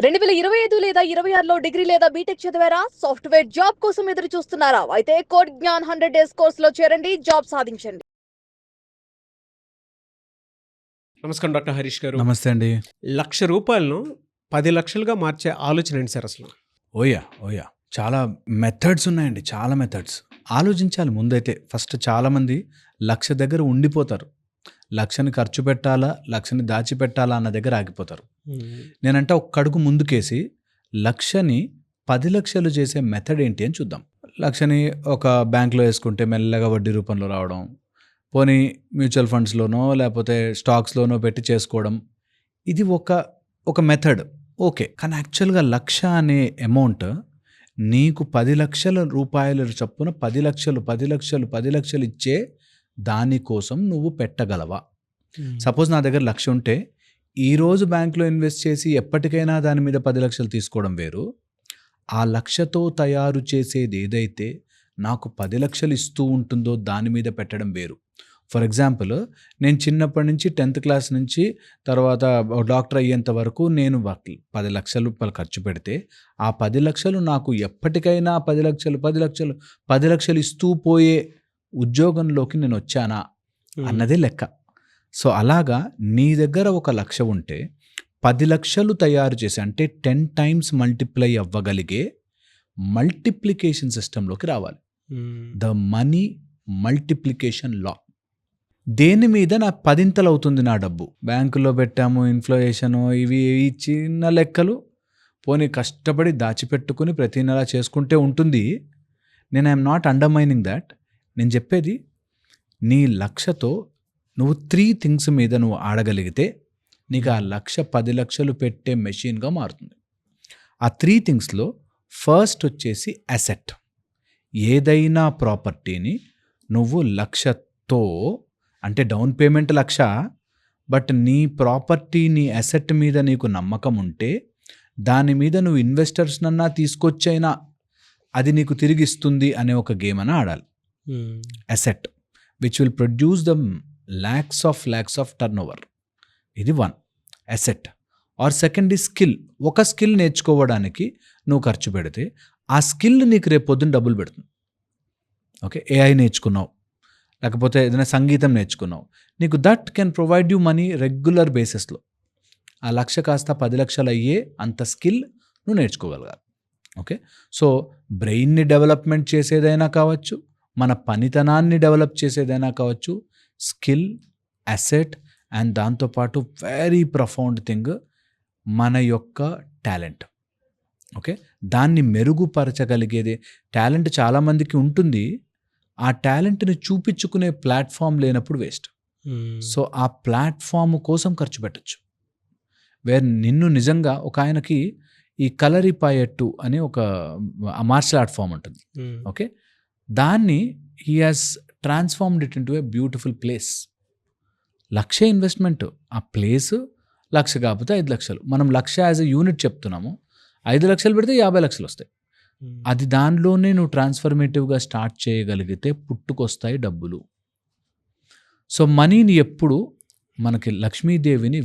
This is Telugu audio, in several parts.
2025 లేదా 26లో డిగ్రీ లేదా బీటెక్ చదివారా? సాఫ్ట్‌వేర్ జాబ్ కోసం ఎదురు చూస్తున్నారా? అయితే కోడ్ జ్ఞాన్ 100 డేస్ కోర్సులో చేరండి, జాబ్ సాధించండి. నమస్కారం డాక్టర్ హరీష్ గారు. నమస్తే అండి. రూ. 1,00,000 10,00,000గా మార్చే ఆలోచన ఏంటి సార్ అసలు? ఓయా చాలా మెథడ్స్ ఉన్నాయండి. చాలా మెథడ్స్ ఆలోచించాలి ముందైతే. ఫస్ట్ చాలామంది 1,00,000 దగ్గర ఉండిపోతారు. 1,00,000ని ఖర్చు పెట్టాలా, 1,00,000ని దాచిపెట్టాలా అన్న దగ్గర ఆగిపోతారు. నేనంటే ఒక్క అడుగు ముందుకేసి 1,00,000ని 10,00,000 చేసే మెథడ్ ఏంటి అని చూద్దాం. 1,00,000ని ఒక బ్యాంక్లో వేసుకుంటే మెల్లగా వడ్డీ రూపంలో రావడం, పోనీ మ్యూచువల్ ఫండ్స్లోనో లేకపోతే స్టాక్స్లోనో పెట్టి చేసుకోవడం, ఇది ఒక మెథడ్. ఓకే, కానీ యాక్చువల్గా 1,00,000 అనే అమౌంట్ నీకు 10,00,000 రూపాయల చొప్పున 10,00,000 ఇచ్చే దానికోసం నువ్వు పెట్టగలవా? సపోజ్ నా దగ్గర 1,00,000 ఉంటే ఈరోజు బ్యాంక్లో ఇన్వెస్ట్ చేసి ఎప్పటికైనా దాని మీద 10,00,000 తీసుకోవడం వేరు. ఆ 1,00,000తో తయారు చేసేది ఏదైతే నాకు 10,00,000 ఇస్తూ ఉంటుందో దాని మీద పెట్టడం వేరు. ఫర్ ఎగ్జాంపుల్, నేను చిన్నప్పటి నుంచి 10th క్లాస్ నుంచి తర్వాత డాక్టర్ అయ్యేంత వరకు నేను 10,00,000 రూపాయలు ఖర్చు పెడితే ఆ 10,00,000 నాకు ఎప్పటికైనా 10,00,000 ఇస్తూ పోయే ఉద్యోగంలోకి నేను వచ్చానా అన్నదే లెక్క. సో అలాగా నీ దగ్గర ఒక 1,00,000 ఉంటే 10,00,000 తయారు చేసి, అంటే 10 times మల్టిప్లై అవ్వగలిగే మల్టిప్లికేషన్ సిస్టంలోకి రావాలి. ద మనీ మల్టిప్లికేషన్ లా. దేని మీద నా 10ంతలు అవుతుంది నా డబ్బు? బ్యాంకులో పెట్టాము, ఇన్ఫ్లేషను, ఇవి చిన్న లెక్కలు పోనీ కష్టపడి దాచిపెట్టుకుని ప్రతి నెల చేసుకుంటే ఉంటుంది. నేను ఐఎమ్ నాట్ అండర్మైనింగ్ దాట్. నేను చెప్పేది, నీ 1,00,000తో నువ్వు 3 things మీద నువ్వు ఆడగలిగితే నీకు ఆ 1,00,000 10,00,000 పెట్టే మెషిన్గా మారుతుంది. ఆ 3 thingsలో ఫస్ట్ వచ్చేసి అసెట్. ఏదైనా ప్రాపర్టీని నువ్వు 1,00,000తో, అంటే డౌన్ పేమెంట్ 1,00,000, బట్ నీ ప్రాపర్టీ, నీ అసెట్ మీద నీకు నమ్మకం ఉంటే దాని మీద నువ్వు ఇన్వెస్టర్స్నన్నా తీసుకొచ్చైనా అది నీకు తిరిగిస్తుంది అనే ఒక గేమ్ అని ఆడాలి. Asset which will produce the lakhs of turnover. ఇది 1 అసెట్. ఆర్ సెకండ్ ఈ స్కిల్. ఒక స్కిల్ నేర్చుకోవడానికి నువ్వు ఖర్చు పెడితే ఆ స్కిల్ నీకు రేపు పొద్దున్న డబ్బులు పెడుతుంది. ఓకే, AI నేర్చుకున్నావు, లేకపోతే ఏదైనా సంగీతం నేర్చుకున్నావు, నీకు that can provide you money regular బేసిస్లో. ఆ 1,00,000 కాస్త 10,00,000 అయ్యే అంత స్కిల్ నువ్వు నేర్చుకోగలగాలి. ఓకే, సో బ్రెయిన్ని డెవలప్మెంట్ చేసేదైనా కావచ్చు, మన పనితనాన్ని డెవలప్ చేసేదైనా కావచ్చు, స్కిల్, అసెట్ అండ్ దాంతోపాటు వెరీ ప్రొఫౌండ్ థింగ్ మన యొక్క టాలెంట్. ఓకే, దాన్ని మెరుగుపరచగలిగేది. టాలెంట్ చాలామందికి ఉంటుంది, ఆ టాలెంట్ని చూపించుకునే ప్లాట్ఫామ్ లేనప్పుడు వేస్ట్. సో ఆ ప్లాట్ఫామ్ కోసం ఖర్చు పెట్టచ్చు. నిన్ను నిజంగా ఒక ఆయనకి ఈ కలరిపాయట్టు అని ఒక మార్షల్ ఆర్ట్ ఫామ్ ఉంటుంది. ఓకే, దాన్ని he has transformed it into a beautiful place. 1,00,000 investment, ఆ ప్లేస్ 1,00,000 కాకపోతే 5,00,000. మనం 1,00,000 యాజ్ ఎ యూనిట్ చెప్తున్నాము, 5,00,000 పెడితే 50,00,000 వస్తాయి. అది దానిలోనే నువ్వు ట్రాన్స్ఫర్మేటివ్గా స్టార్ట్ చేయగలిగితే పుట్టుకొస్తాయి డబ్బులు. సో మనీని ఎప్పుడు మనకి లక్ష్మీదేవిని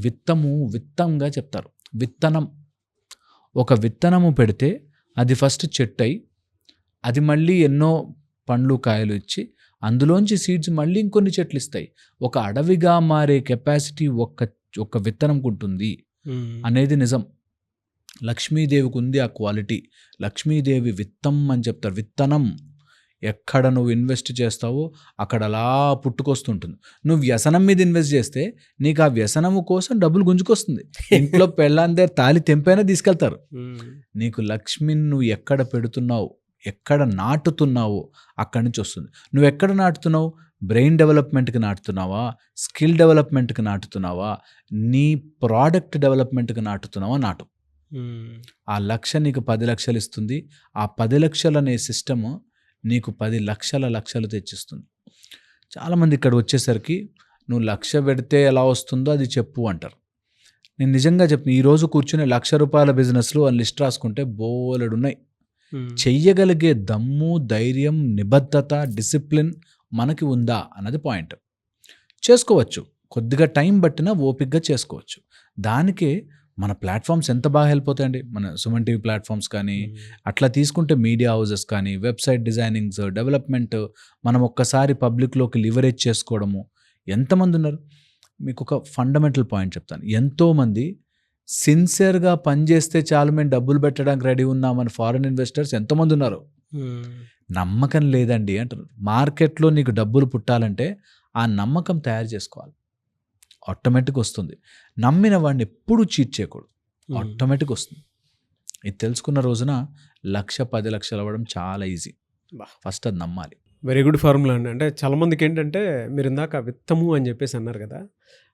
విత్తంగా చెప్తారు. విత్తనం, ఒక విత్తనము పెడితే అది ఫస్ట్ చెట్టు అయి, అది మళ్ళీ ఎన్నో పండ్లు కాయలు ఇచ్చి అందులోంచి సీడ్స్ మళ్ళీ ఇంకొన్ని చెట్లు ఇస్తాయి. ఒక అడవిగా మారే కెపాసిటీ ఒక్క విత్తనంకు ఉంటుంది అనేది నిజం. లక్ష్మీదేవికి ఉంది ఆ క్వాలిటీ. లక్ష్మీదేవి విత్తం అని చెప్తారు. విత్తనం, ఎక్కడ నువ్వు ఇన్వెస్ట్ చేస్తావో అక్కడ అలా పుట్టుకొస్తుంటుంది. నువ్వు వ్యసనం మీద ఇన్వెస్ట్ చేస్తే నీకు ఆ వ్యసనము కోసం డబ్బులు గుంజుకొస్తుంది. ఇంట్లో పెళ్ళాందే తాలి తెంపైనా తీసుకెళ్తారు. నీకు లక్ష్మిని నువ్వు ఎక్కడ పెడుతున్నావు, ఎక్కడ నాటుతున్నావో అక్కడి నుంచి వస్తుంది. నువ్వు ఎక్కడ నాటుతున్నావు? బ్రెయిన్ డెవలప్మెంట్కి నాటుతున్నావా, స్కిల్ డెవలప్మెంట్కి నాటుతున్నావా, నీ ప్రోడక్ట్ డెవలప్మెంట్కి నాటుతున్నావా? నాటు. ఆ 1,00,000 నీకు 10,00,000 ఇస్తుంది. ఆ 10,00,000 అనే సిస్టము నీకు 10,00,000 తెచ్చిస్తుంది. చాలామంది ఇక్కడ వచ్చేసరికి నువ్వు 1,00,000 పెడితే ఎలా వస్తుందో అది చెప్పు అంటారు. నేను నిజంగా చెప్తాను, ఈరోజు కూర్చుని 1,00,000 రూపాయల బిజినెస్లు అని లిస్ట్ రాసుకుంటే బోలెడున్నాయి. చెయ్యగలిగే దమ్ము, ధైర్యం, నిబద్ధత, డిసిప్లిన్ మనకి ఉందా అన్నది పాయింట్. చేసుకోవచ్చు, కొద్దిగా టైం పట్టినా ఓపికగా చేసుకోవచ్చు. దానికే మన ప్లాట్ఫామ్స్ ఎంత బాగా హెల్ప్ అవుతాయండి, మన సుమన్ టీవీ ప్లాట్ఫామ్స్ కానీ, అట్లా తీసుకుంటే మీడియా హౌసెస్ కానీ, వెబ్సైట్ డిజైనింగ్స్, డెవలప్మెంట్, మనం ఒక్కసారి పబ్లిక్లోకి లివరేజ్ చేసుకోవడము. ఎంతమంది ఉన్నారు? మీకు ఒక ఫండమెంటల్ పాయింట్ చెప్తాను. ఎంతోమంది సిన్సియర్గా పనిచేస్తే చాలు మేము డబ్బులు పెట్టడానికి రెడీ ఉన్నామని ఫారిన్ ఇన్వెస్టర్స్ ఎంతోమంది ఉన్నారు. నమ్మకం లేదండి అంటారు. మార్కెట్లో నీకు డబ్బులు పుట్టాలంటే ఆ నమ్మకం తయారు చేసుకోవాలి, ఆటోమేటిక్ వస్తుంది. నమ్మిన వాడిని ఎప్పుడు చీట్ చేయకూడదు, ఆటోమేటిక్ వస్తుంది. ఇది తెలుసుకున్న రోజున 1,00,000 10 లక్షలు అవ్వడం చాలా ఈజీ. ఫస్ట్ అది నమ్మాలి. వెరీ గుడ్ ఫార్ములా అండి. అంటే చాలామందికి ఏంటంటే మీరు ఇందాక విత్తము అని చెప్పేసి అన్నారు కదా,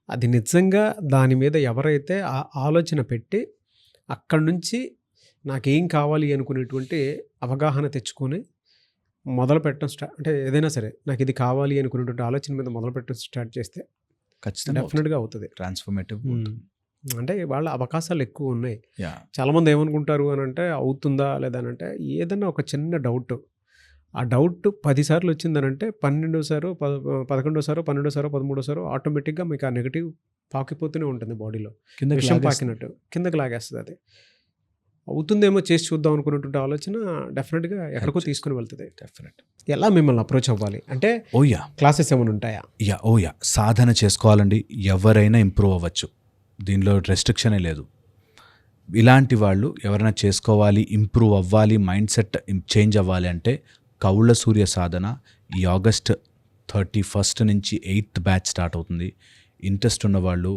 అది నిజంగా దాని మీద ఎవరైతే ఆ ఆలోచన పెట్టి అక్కడి నుంచి నాకేం కావాలి అనుకునేటువంటి అవగాహన తెచ్చుకొని మొదలు పెట్టడం అంటే ఏదైనా సరే నాకు ఇది కావాలి అనుకునేటువంటి ఆలోచన మీద మొదలు పెట్టడం స్టార్ట్ చేస్తే ఖచ్చితంగా డెఫినెట్గా అవుతుంది. ట్రాన్స్ఫర్మేటివ్. అంటే వాళ్ళ అవకాశాలు ఎక్కువ ఉన్నాయి. చాలామంది ఏమనుకుంటారు అని అంటే అవుతుందా లేదా అని అంటే ఏదన్నా ఒక చిన్న డౌట్, ఆ డౌట్ 10 సార్లు వచ్చిందనంటే 12సారో 11సారో 12సారో 13సారో ఆటోమేటిక్గా మీకు ఆ నెగిటివ్ పాకిపోతూనే ఉంటుంది బాడీలో, విషం పాకినట్టు కిందకి లాగేస్తుంది. అది అవుతుందేమో చేసి చూద్దాం అనుకున్నటువంటి ఆలోచన డెఫినెట్గా ఎక్కడికో తీసుకుని వెళ్తుంది. డెఫినెట్. ఎలా మిమ్మల్ని అప్రోచ్ అవ్వాలి అంటే క్లాసెస్ ఏమైనా ఉంటాయా? సాధన చేసుకోవాలండి. ఎవరైనా ఇంప్రూవ్ అవ్వచ్చు, దీనిలో రెస్ట్రిక్షనే లేదు. ఇలాంటి వాళ్ళు ఎవరైనా చేసుకోవాలి, ఇంప్రూవ్ అవ్వాలి, మైండ్ సెట్ చేంజ్ అవ్వాలి అంటే కౌళ్ళ సూర్య సాధన ఈ ఆగస్ట్ 31 నుంచి 8th బ్యాచ్ స్టార్ట్ అవుతుంది. ఇంట్రెస్ట్ ఉన్నవాళ్ళు,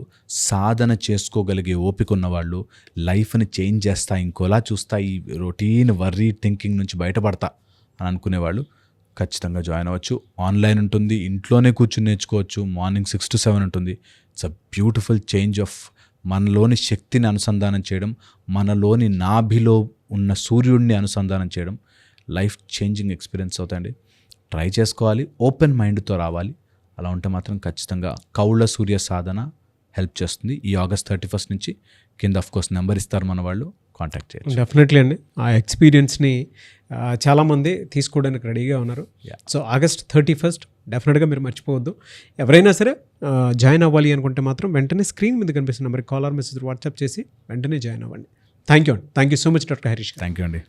సాధన చేసుకోగలిగే ఓపిక ఉన్నవాళ్ళు, లైఫ్ని చేంజ్ చేస్తా, ఇంకోలా చూస్తా, ఈ రొటీన్ వర్రీ థింకింగ్ నుంచి బయటపడతా అని అనుకునేవాళ్ళు ఖచ్చితంగా జాయిన్ అవ్వచ్చు. ఆన్లైన్ ఉంటుంది, ఇంట్లోనే కూర్చుని నేర్చుకోవచ్చు. మార్నింగ్ 6 to 7 ఉంటుంది. It's a beautiful change of మనలోని శక్తిని అనుసంధానం చేయడం, మనలోని నాభిలో ఉన్న సూర్యుడిని అనుసంధానం చేయడం. లైఫ్ చేంజింగ్ ఎక్స్పీరియన్స్ అవుతాయండి. ట్రై చేసుకోవాలి, ఓపెన్ మైండ్తో రావాలి. అలా ఉంటే మాత్రం ఖచ్చితంగా కౌళ్ళ సూర్య సాధన హెల్ప్ చేస్తుంది. ఈ ఆగస్ట్ 31 నుంచి కింద ఆఫ్కోర్స్ నెంబర్ ఇస్తారు మన వాళ్ళు, కాంటాక్ట్ చేయొచ్చు. డెఫినెట్లీ అండి. ఆ ఎక్స్పీరియన్స్ని చాలామంది తీసుకోవడానికి రెడీగా ఉన్నారు. సో ఆగస్ట్ 31 డెఫినెట్గా మీరు మర్చిపోవద్దు. ఎవరైనా సరే జాయిన్ అవ్వాలి అనుకుంటే మాత్రం వెంటనే స్క్రీన్ మీద కనిపిస్తున్న నెంబర్కి కాల్ ఆర్ మెసేజ్ వాట్సాప్ చేసి వెంటనే జాయిన్ అవ్వండి. Thank you so much doctor Harish. Thank you అండి.